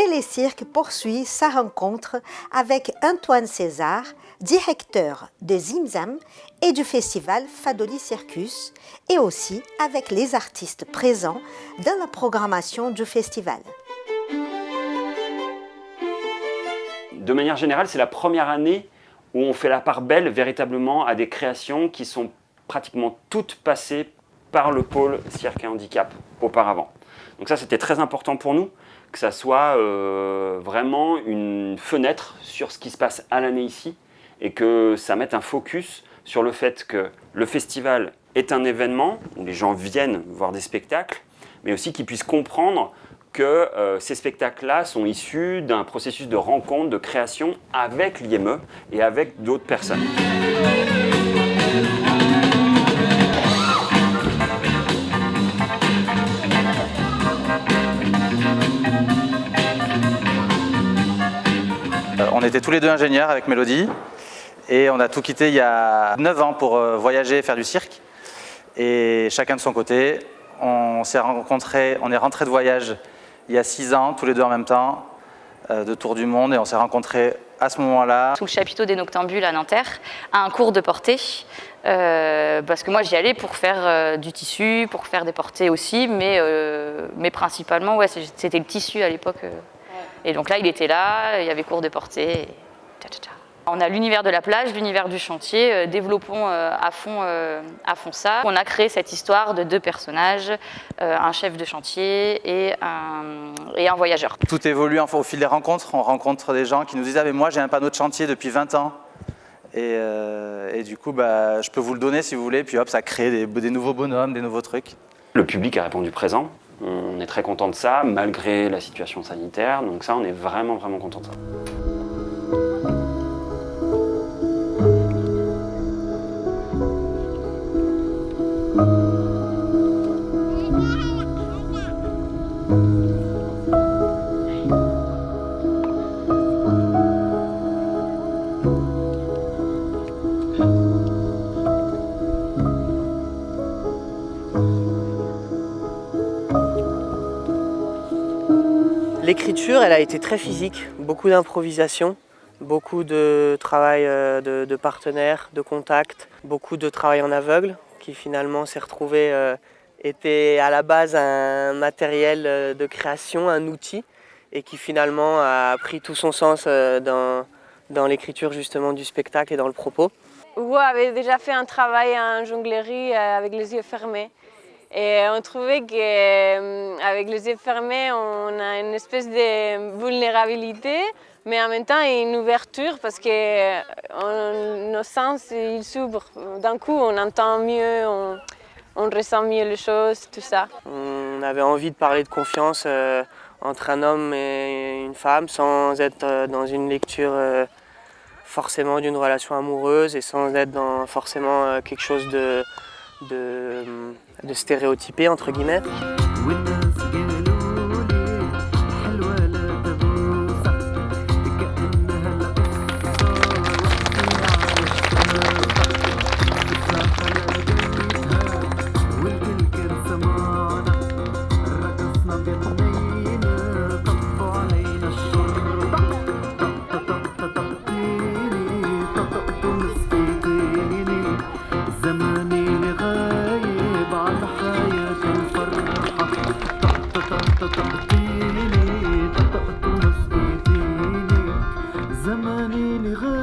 Télécirque poursuit sa rencontre avec Antoine César, directeur de Zimzam et du festival Fadoli Circus, et aussi avec les artistes présents dans la programmation du festival. De manière générale, c'est la première année où on fait la part belle véritablement à des créations qui sont pratiquement toutes passées par le pôle cirque et handicap auparavant. Donc ça, c'était très important pour nous, que ça soit vraiment une fenêtre sur ce qui se passe à l'année ici et que ça mette un focus sur le fait que le festival est un événement où les gens viennent voir des spectacles, mais aussi qu'ils puissent comprendre que ces spectacles-là sont issus d'un processus de rencontre, de création avec l'IME et avec d'autres personnes. On était tous les deux ingénieurs avec Mélodie et on a tout quitté il y a 9 ans pour voyager et faire du cirque. Et chacun de son côté, on s'est rencontrés, on est rentrés de voyage il y a 6 ans, tous les deux en même temps, de tour du monde, et on s'est rencontrés à ce moment-là. Sous le chapiteau des Noctambules à Nanterre, à un cours de portée, parce que moi j'y allais pour faire du tissu, pour faire des portées aussi, mais principalement ouais, c'était le tissu à l'époque. Et donc là il était là, il y avait cours de portée. On a l'univers de la plage, l'univers du chantier, développons à fond ça. On a créé cette histoire de 2 personnages, un chef de chantier et un voyageur. Tout évolue au fil des rencontres, on rencontre des gens qui nous disent « Ah mais moi j'ai un panneau de chantier depuis 20 ans ». Et du coup, je peux vous le donner si vous voulez, puis hop, ça crée des nouveaux bonhommes, des nouveaux trucs. Le public a répondu présent, on est très content de ça, malgré la situation sanitaire, donc ça on est vraiment content de ça. L'écriture, elle a été très physique, beaucoup d'improvisation, beaucoup de travail de partenaires, de contacts, beaucoup de travail en aveugle qui finalement s'est retrouvé, était à la base un matériel de création, un outil, et qui finalement a pris tout son sens dans l'écriture justement du spectacle et dans le propos. Hugo avait déjà fait un travail en jonglerie avec les yeux fermés. Et on trouvait qu'avec les yeux fermés, on a une espèce de vulnérabilité, mais en même temps une ouverture parce que nos sens ils s'ouvrent. D'un coup, on entend mieux, on ressent mieux les choses, tout ça. On avait envie de parler de confiance entre un homme et une femme sans être dans une lecture forcément d'une relation amoureuse et sans être dans forcément quelque chose de stéréotypé entre guillemets. زماني لغاية